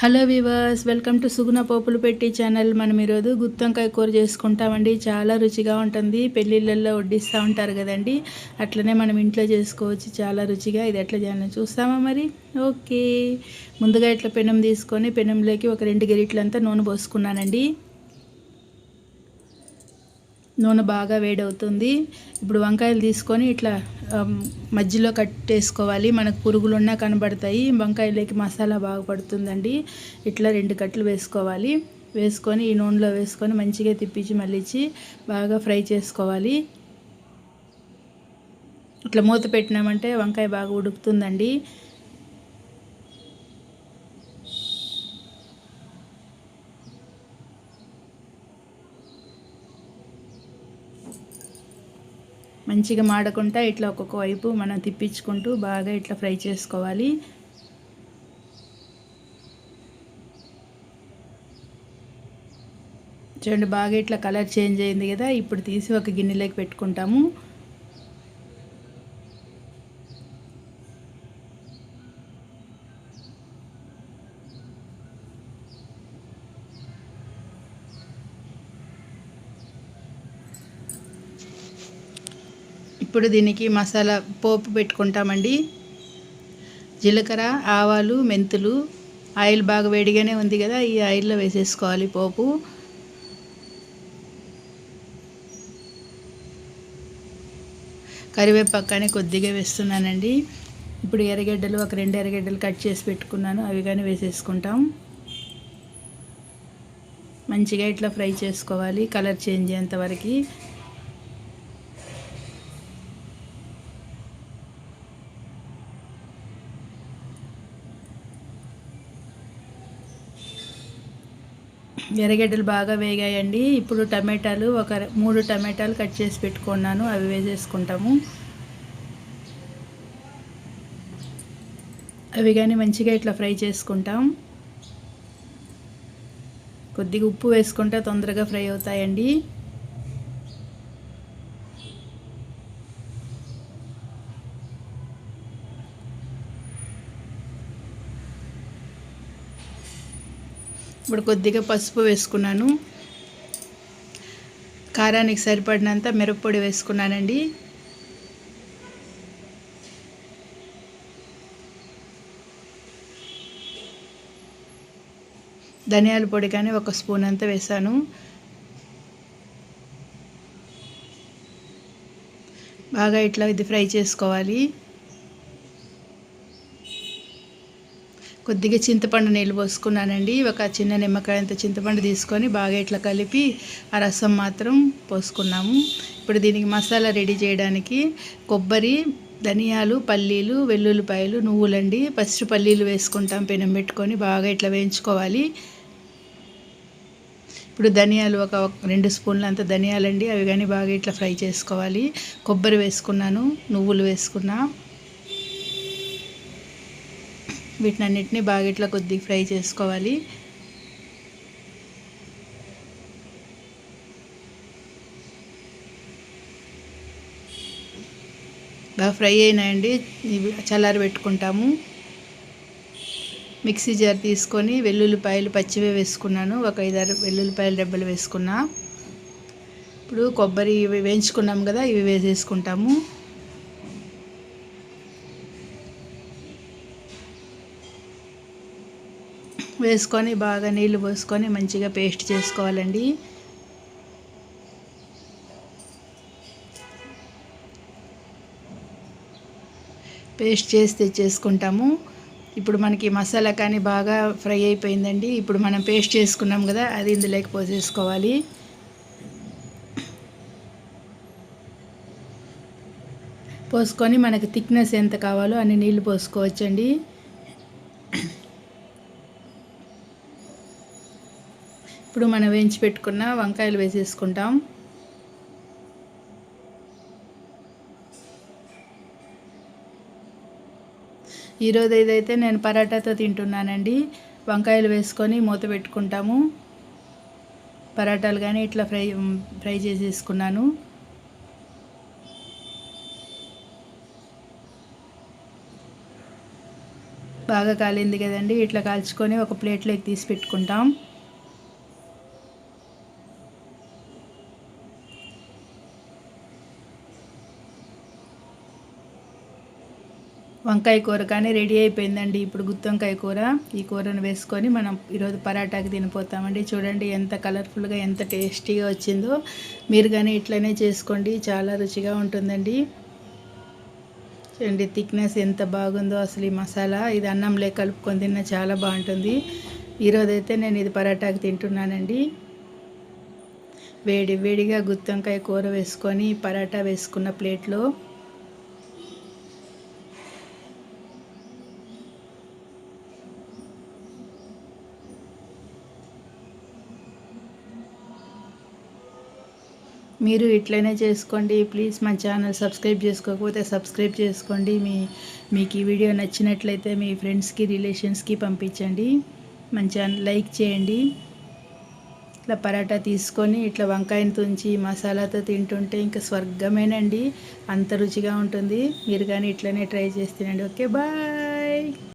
Hello weavers, welcome to సుగుణ పోపులు పెట్టి channel. మనం ఈరోజు గుత్తొంకాయ కూర చేసుకుంటామండి. చాలా రుచిగా ఉంటుంది. పెళ్ళిళ్ళల్లో వడ్డిస్తూ ఉంటారు కదండి, అట్లనే మనం ఇంట్లో చేసుకోవచ్చు చాలా రుచిగా. ఇది ఎట్లా చేయాలని చూస్తామా మరి? ఓకే. ముందుగా ఇట్లా పెనం తీసుకొని పెనంలోకి ఒక 2 గరిటెలంతా నూనె పోసుకున్నానండి. నూనె బాగా వేడవుతుంది. ఇప్పుడు వంకాయలు తీసుకొని ఇట్లా మధ్యలో కట్టేసుకోవాలి. మనకు పురుగులున్నా కనబడతాయి. వంకాయలకి మసాలా బాగా పడుతుందండి. ఇట్లా 2 కట్టలు వేసుకోవాలి. వేసుకొని ఈ నూనెలో వేసుకొని మంచిగా తిప్పించి మళ్ళీ బాగా ఫ్రై చేసుకోవాలి. ఇట్లా మూత పెట్టినామంటే వంకాయ బాగా ఉడుకుతుందండి. మంచిగా మాడకుండా ఇట్లా ఒక్కొక్క వైపు మనం తిప్పించుకుంటూ బాగా ఇట్లా ఫ్రై చేసుకోవాలి. చూడండి, బాగా ఇట్లా కలర్ చేంజ్ అయింది కదా. ఇప్పుడు తీసి ఒక గిన్నెలోకి పెట్టుకుంటాము. ఇప్పుడు దీనికి మసాలా పోపు పెట్టుకుంటామండి. జీలకర్ర, ఆవాలు, మెంతులు. ఆయిల్ బాగా వేడిగానే ఉంది కదా, ఈ ఆయిల్లో వేసేసుకోవాలి పోపు. కరివేపాకు కొద్దిగా వేస్తున్నానండి. ఇప్పుడు ఎర్రగడ్డలు ఒక 2 ఎర్రగడ్డలు కట్ చేసి పెట్టుకున్నాను, అవి కానీ వేసేసుకుంటాం. మంచిగా ఇట్లా ఫ్రై చేసుకోవాలి కలర్ చేంజ్ అయ్యేంత వరకు. ఎర్రగడ్డలు బాగా వేగాయండి. ఇప్పుడు టమాటాలు ఒక 3 టమాటాలు కట్ చేసి పెట్టుకున్నాను, అవి వేసేసుకుంటాము. అవి కానీ మంచిగా ఇట్లా ఫ్రై చేసుకుంటాం. కొద్దిగా ఉప్పు వేసుకుంటే తొందరగా ఫ్రై అవుతాయండి. ఇప్పుడు కొద్దిగా పసుపు వేసుకున్నాను. కారానికి సరిపడినంత మిరప్పొడి వేసుకున్నానండి. ధనియాల పొడి కానీ 1 స్పూన్ అంతా వేసాను. బాగా ఇట్లా ఇది ఫ్రై చేసుకోవాలి. కొద్దిగా చింతపండు నీళ్ళు పోసుకున్నానండి. ఒక చిన్న నిమ్మకాయ అంత చింతపండు తీసుకొని బాగా ఇట్లా కలిపి ఆ రసం మాత్రం పోసుకున్నాము. ఇప్పుడు దీనికి మసాలా రెడీ చేయడానికి కొబ్బరి, ధనియాలు, పల్లీలు, వెల్లుల్లిపాయలు, నువ్వులండి. ఫస్ట్ పల్లీలు వేసుకుంటాం, పెనం పెట్టుకొని బాగా ఇట్లా వేయించుకోవాలి. ఇప్పుడు ధనియాలు ఒక 2 స్పూన్లు అంత ధనియాలండి, అవి కానీ బాగా ఇట్లా ఫ్రై చేసుకోవాలి. కొబ్బరి వేసుకున్నాను, నువ్వులు వేసుకున్నా. వీటినన్నిటిని బాగా ఇట్లా కొద్దిగా ఫ్రై చేసుకోవాలి. బాగా ఫ్రై అయినాయండి. ఇవి చల్లారి పెట్టుకుంటాము. మిక్సీ జార్ తీసుకొని వెల్లుల్లిపాయలు పచ్చివే వేసుకున్నాను, ఒక 5-6 వెల్లుల్లిపాయల రెబ్బలు వేసుకున్నా. ఇప్పుడు కొబ్బరి ఇవి వేయించుకున్నాం కదా, ఇవి వేసేసుకుంటాము. వేసుకొని బాగా నీళ్లు పోసుకొని మంచిగా పేస్ట్ చేసుకోవాలండి. పేస్ట్ చేసి తెచ్చేసుకుంటాము. ఇప్పుడు మనకి మసాలా కానీ బాగా ఫ్రై అయిపోయిందండి. ఇప్పుడు మనం పేస్ట్ చేసుకున్నాం కదా, అది ఇందులోకి పోసేసుకోవాలి. పోసుకొని మనకి థిక్నెస్ ఎంత కావాలో అన్ని నీళ్లు పోసుకోవచ్చండి. ఇప్పుడు మనం వేయించి పెట్టుకున్న వంకాయలు వేసేసుకుంటాం. ఈరోజు ఏదైతే నేను పరాటాతో తింటున్నానండి. వంకాయలు వేసుకొని మూత పెట్టుకుంటాము. పరాటాలు కానీ ఇట్లా ఫ్రై చేసేసుకున్నాను. బాగా కాలింది కదండి. ఇట్లా కాల్చుకొని ఒక ప్లేట్లోకి తీసి పెట్టుకుంటాం. వంకాయ కూర కానీ రెడీ అయిపోయిందండి. ఇప్పుడు గుత్తొంకాయ కూర, ఈ కూరను వేసుకొని మనం ఈరోజు పరాటాకి తినిపోతామండి. చూడండి ఎంత కలర్ఫుల్గా, ఎంత టేస్టీగా వచ్చిందో. మీరు కానీ ఇట్లనే చేసుకోండి, చాలా రుచిగా ఉంటుందండి. చూడండి థిక్నెస్ ఎంత బాగుందో అసలు. ఈ మసాలా ఇది అన్నంలో కలుపుకొని తిన్నా చాలా బాగుంటుంది. ఈరోజైతే నేను ఇది పరాటాకి తింటున్నానండి. వేడి వేడిగా గుత్తొంకాయ కూర వేసుకొని పరాటా వేసుకున్న ప్లేట్లో మీరు ఇట్లనే చేసుకోండి. ప్లీజ్ మా ఛానల్ సబ్స్క్రైబ్ చేసుకోకపోతే సబ్స్క్రైబ్ చేసుకోండి. మీకు ఈ వీడియో నచ్చినట్లయితే మీ ఫ్రెండ్స్కి, రిలేషన్స్కి పంపించండి. మన ఛానల్ లైక్ చేయండి. ఇట్లా పరాటా తీసుకొని ఇట్లా వంకాయని తుంచి మసాలాతో తింటుంటే ఇంకా స్వర్గమేనండి. అంత రుచిగా ఉంటుంది. మీరు కానీ ఇట్లనే ట్రై చేసి తినండి. Okay, bye.